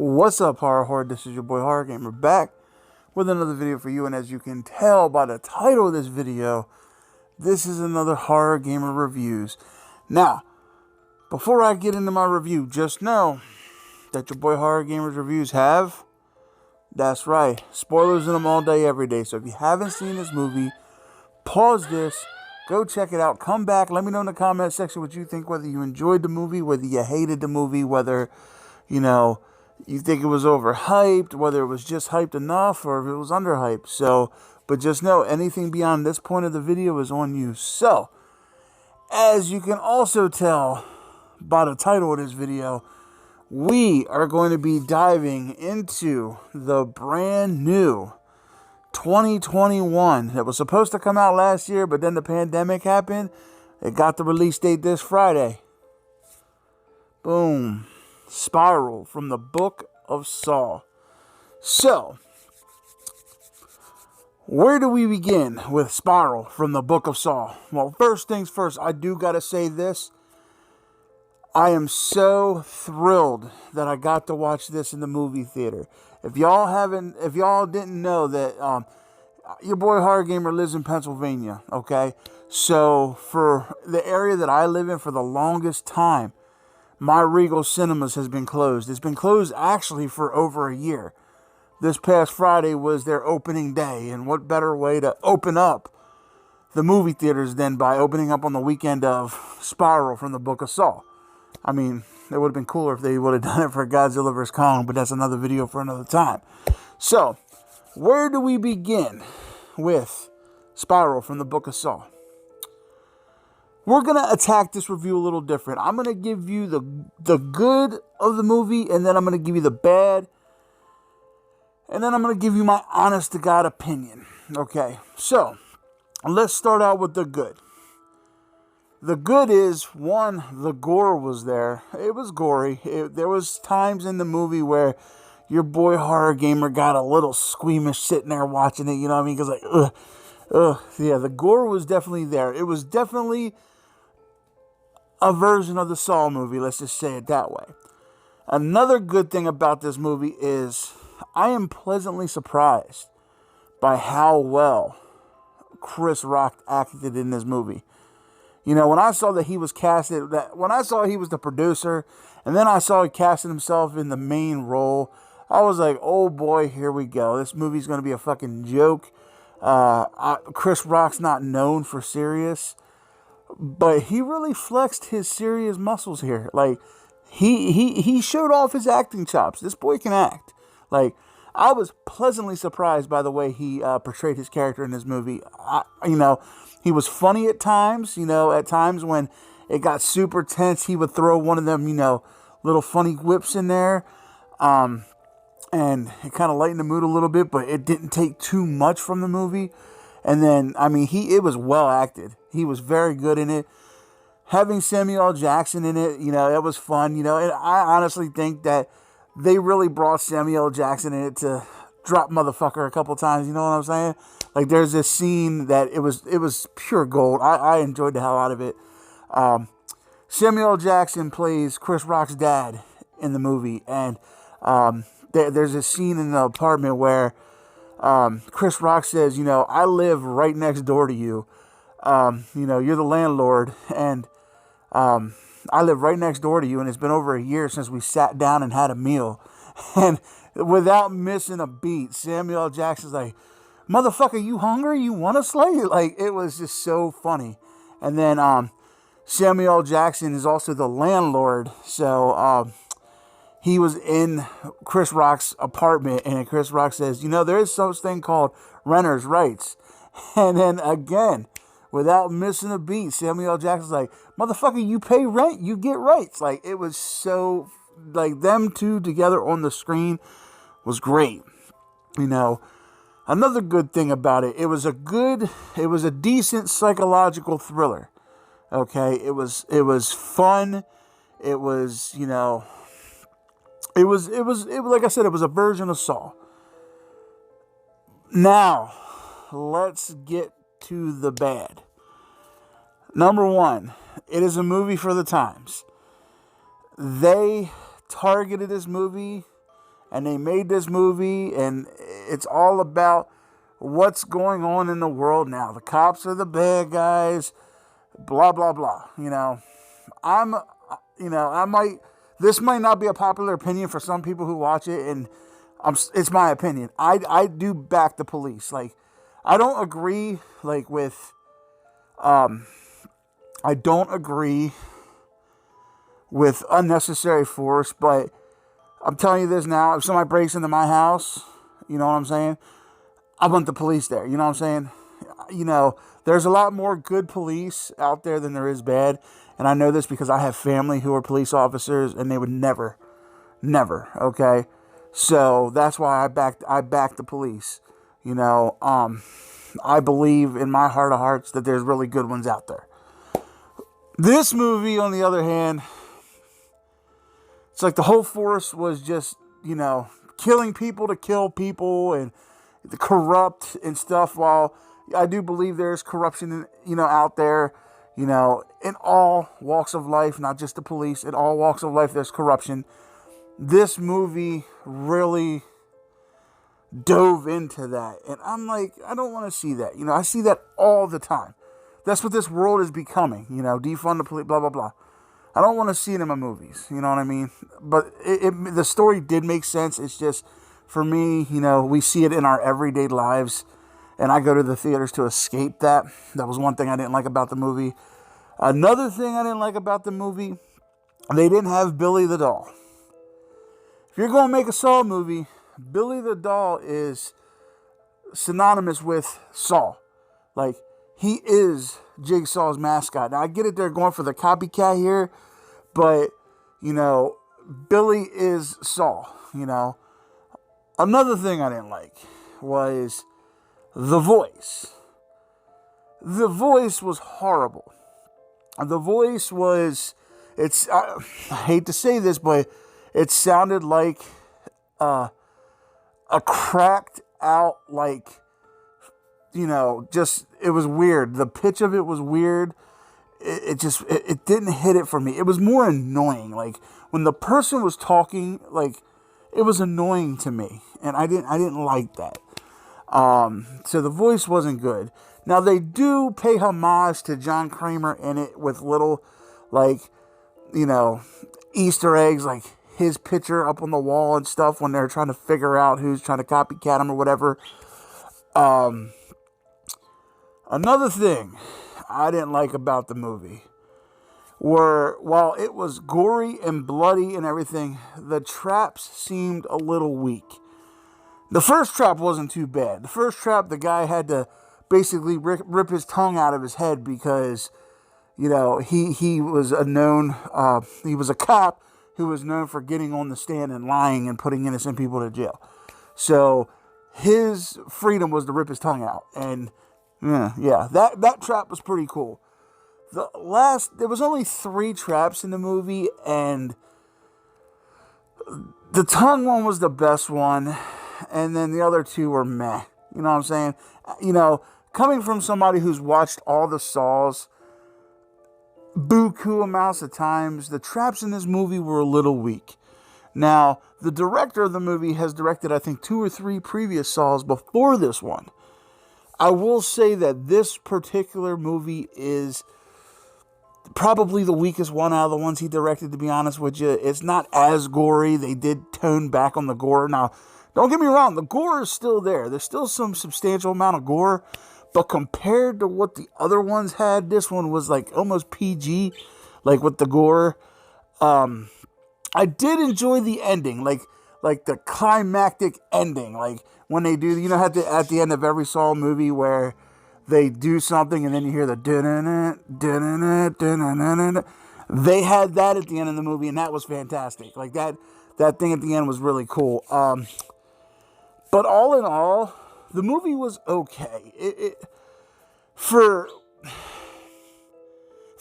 What's up, H0rr0rrgam3r? This is your boy H0rrgamer back with another video for you. And as you can tell by the title of this video, this is another Horror Gamer Reviews. Now, before I get into my review, just know that your boy H0rrgamer Reviews have, that's right, spoilers in them all day, every day. So if you haven't seen this movie, pause this, go check it out, come back, let me know in the comment section what you think, whether you enjoyed the movie, whether you hated the movie, whether, you think it was overhyped, whether it was just hyped enough, or if it was underhyped. So, but just know, anything beyond this point of the video is on you. So, as you can also tell by the title of this video, we are going to be diving into the brand new 2021 that was supposed to come out last year, but then the pandemic happened. It got the release date this Friday. Boom. Spiral from the Book of Saw. So, where do we begin with Spiral from the Book of Saw? Well, first things first, I do gotta say this. I am so thrilled that I got to watch this in the movie theater. If y'all didn't know that your boy H0rrgamer lives in Pennsylvania, okay? So, for the area that I live in, for the longest time, my Regal Cinemas has been closed. It's been closed actually for over a year. This past Friday was their opening day, and what better way to open up the movie theaters than by opening up on the weekend of Spiral from the Book of Saw. I mean, it would have been cooler if they would have done it for Godzilla vs. Kong, but that's another video for another time. So, where do we begin with Spiral from the Book of Saw? We're going to attack this review a little different. I'm going to give you the good of the movie, and then I'm going to give you the bad, and then I'm going to give you my honest-to-God opinion. Okay, so let's start out with the good. The good is, one, the gore was there. It was gory. There was times in the movie where your boy H0rrgamer got a little squeamish sitting there watching it, you know what I mean? Because yeah, the gore was definitely there. It was definitely a version of the Saw movie, let's just say it that way. Another good thing about this movie is I am pleasantly surprised by how well Chris Rock acted in this movie. You know, when I saw that he was casted, when I saw he was the producer, and then I saw he casted himself in the main role, I was like, oh boy, here we go. This movie's going to be a fucking joke. Chris Rock's not known for serious, but he really flexed his serious muscles here. Like, he showed off his acting chops. This boy can act. Like, I was pleasantly surprised by the way he portrayed his character in this movie. He was funny at times. At times when it got super tense, he would throw one of them, little funny whips in there. And it kind of lightened the mood a little bit, but it didn't take too much from the movie. And then, it was well acted. He was very good in it. Having Samuel L. Jackson in it, it was fun. And I honestly think that they really brought Samuel L. Jackson in it to drop motherfucker a couple times. You know what I'm saying? Like, there's this scene that it was pure gold. I enjoyed the hell out of it. Samuel L. Jackson plays Chris Rock's dad in the movie, and there's a scene in the apartment where Chris Rock says, I live right next door to you. You're the landlord, and I live right next door to you, and it's been over a year since we sat down and had a meal. And without missing a beat, Samuel L. Jackson's like, motherfucker, you hungry? You want to slay? Like, it was just so funny. And then Samuel L. Jackson is also the landlord, so he was in Chris Rock's apartment, and Chris Rock says, there is such thing called renter's rights. And then again, without missing a beat, Samuel L. Jackson's like, motherfucker, you pay rent, you get rights. Like, it was so, like, them two together on the screen was great. Another good thing about it, it was a decent psychological thriller. Okay, it was fun. It was, it was like I said, it was a version of Saw. Now, let's get to the bad. Number one, it is a movie for the times. They targeted this movie and they made this movie, and it's all about what's going on in the world now. The cops are the bad guys, blah, blah, blah. This might not be a popular opinion for some people who watch it, and it's my opinion. I do back the police. Like, I don't agree, I don't agree with unnecessary force, but I'm telling you this now, if somebody breaks into my house, you know what I'm saying? I want the police there, you know what I'm saying? There's a lot more good police out there than there is bad, and I know this because I have family who are police officers, and they would never, okay? So that's why I back the police, I believe in my heart of hearts that there's really good ones out there. This movie, on the other hand, it's like the whole force was just, killing people to kill people and corrupt and stuff. While I do believe there's corruption, out there, in all walks of life, not just the police. In all walks of life, there's corruption. This movie really dove into that. And I'm like, I don't want to see that. I see that all the time. That's what this world is becoming. Defund the police, blah, blah, blah. I don't want to see it in my movies, you know what I mean? But the story did make sense. It's just, for me, we see it in our everyday lives, and I go to the theaters to escape that. That was one thing I didn't like about the movie. Another thing I didn't like about the movie, they didn't have Billy the Doll. If you're going to make a Saw movie, Billy the Doll is synonymous with Saw. Like, he is Jigsaw's mascot. Now, I get it, they're going for the copycat here, but, Billy is Saw, Another thing I didn't like was the voice. The voice was horrible. The voice was, I hate to say this, but it sounded like a cracked out, it was weird. The pitch of it was weird. It didn't hit it for me. It was more annoying. Like, when the person was talking, it was annoying to me. And I didn't like that. So the voice wasn't good. Now, they do pay homage to John Kramer in it with little, Easter eggs, like his picture up on the wall and stuff when they're trying to figure out who's trying to copycat him or whatever. Another thing I didn't like about the movie were, while it was gory and bloody and everything, the traps seemed a little weak. The first trap wasn't too bad. The first trap, the guy had to basically rip his tongue out of his head because, he was he was a cop who was known for getting on the stand and lying and putting innocent people to jail. So his freedom was to rip his tongue out. And that trap was pretty cool. There was only 3 traps in the movie, and the tongue one was the best one, and then the other 2 were meh. You know what I'm saying? Coming from somebody who's watched all the Saws buku amounts of times, the traps in this movie were a little weak. Now, the director of the movie has directed, I think, 2 or 3 previous Saws before this one. I will say that this particular movie is probably the weakest one out of the ones he directed, to be honest with you. It's not as gory. They did tone back on the gore. Now, don't get me wrong, the gore is still there. There's still some substantial amount of gore, but compared to what the other ones had, this one was almost PG, with the gore. I did enjoy the ending, like the climactic ending, when they do, at the end of every Saw movie where they do something and then you hear the dun-dun-dun, dun-dun-dun, dun-dun-dun. They had that at the end of the movie, and that was fantastic. That thing at the end was really cool. But all in all, the movie was okay. For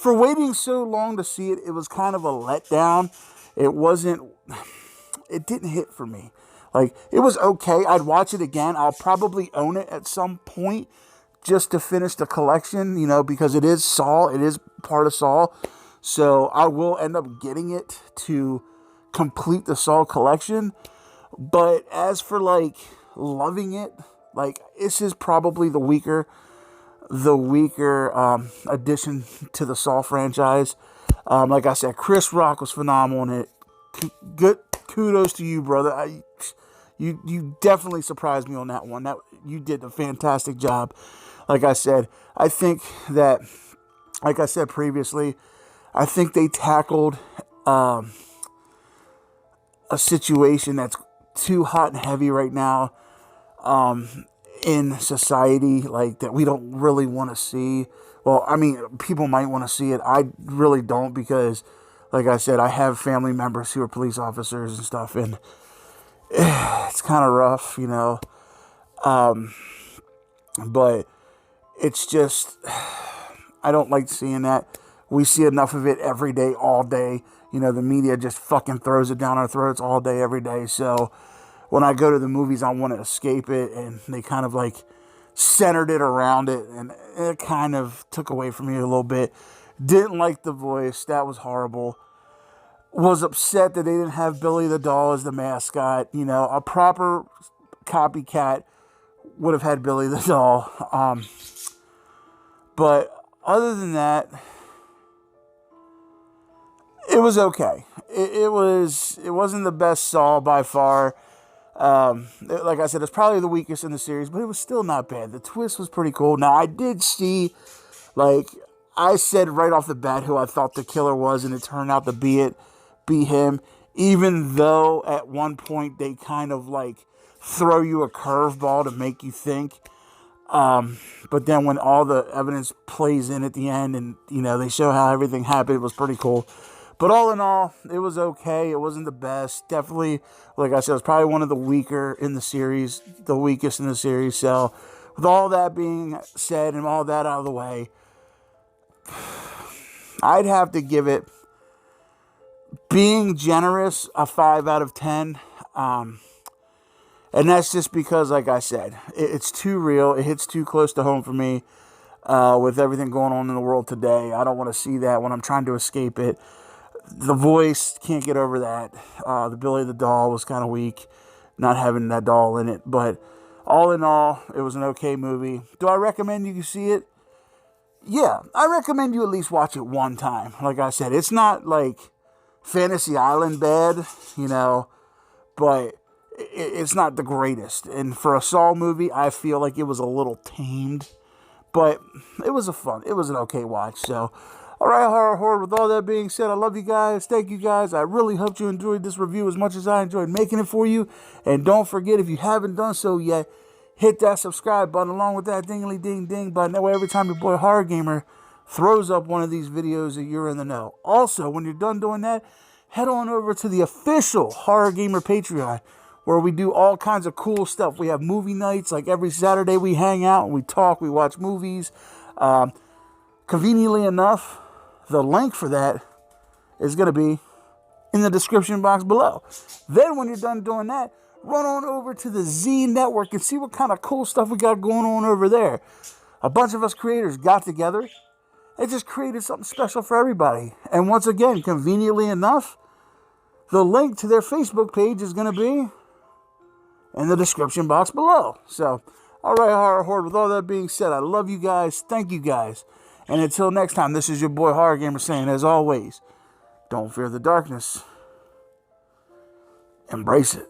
waiting so long to see it, it was kind of a letdown. It didn't hit for me. It was okay. I'd watch it again. I'll probably own it at some point just to finish the collection, because it is Saw. It is part of Saw. So I will end up getting it to complete the Saw collection. But as for like loving it, like this is probably the weaker addition to the Saw franchise. Like I said, Chris Rock was phenomenal in it. Good kudos to you, brother. You definitely surprised me on that one. That you did a fantastic job. Like I said, I think that, like I said previously, I think they tackled a situation that's too hot and heavy right now in society, like that we don't really want to see. Well, I mean, people might want to see it. I really don't because, like I said, I have family members who are police officers and stuff, and it's kind of rough, you know. But it's just, I don't like seeing that. We see enough of it every day, all day. You know, the media just fucking throws it down our throats all day, every day. So when I go to the movies, I want to escape it, and they kind of like centered it around it, and it kind of took away from me a little bit. Didn't like the voice. That was horrible. Was upset that they didn't have Billy the Doll as the mascot. You know, a proper copycat would have had Billy the Doll. But other than that, it was okay. It wasn't the best Saw by far. Like I said, it's probably the weakest in the series, but it was still not bad. The twist was pretty cool. Now, I did see, like, I said right off the bat who I thought the killer was, and it turned out to be him, even though at one point they kind of, like, throw you a curveball to make you think. But then when all the evidence plays in at the end and, you know, they show how everything happened, it was pretty cool. But all in all, it was okay. It wasn't the best. Definitely, like I said, it was probably one of the weaker in the series, the weakest in the series. So, with all that being said and all that out of the way, I'd have to give it, being generous, a 5 out of 10. And that's just because, like I said, it's too real. It hits too close to home for me with everything going on in the world today. I don't want to see that when I'm trying to escape it. The voice, can't get over that. The Billy the Doll was kind of weak, not having that doll in it. But all in all, it was an okay movie. Do I recommend you see it? Yeah, I recommend you at least watch it one time. Like I said, it's not like Fantasy Island bad, you know, but it's not the greatest. And for a Saw movie, I feel like it was a little tamed. But it was an okay watch. So, alright, horror. With all that being said, I love you guys. Thank you guys. I really hope you enjoyed this review as much as I enjoyed making it for you. And don't forget, if you haven't done so yet, hit that subscribe button along with that ding-a-ling-ding-ding button. That way, every time your boy Horror Gamer throws up one of these videos, that you're in the know. Also, when you're done doing that, head on over to the official Horror Gamer Patreon, where we do all kinds of cool stuff. We have movie nights. Like every Saturday, we hang out and we talk. We watch movies. Conveniently enough, the link for that is going to be in the description box below. Then when you're done doing that, run on over to the Z Network and see what kind of cool stuff we got going on over there. A bunch of us creators got together and just created something special for everybody. And once again, conveniently enough, the link to their Facebook page is going to be in the description box below. So, alright, Horror Horde, with all that being said, I love you guys. Thank you guys. And until next time, this is your boy Horror Gamer saying, as always, don't fear the darkness. Embrace it.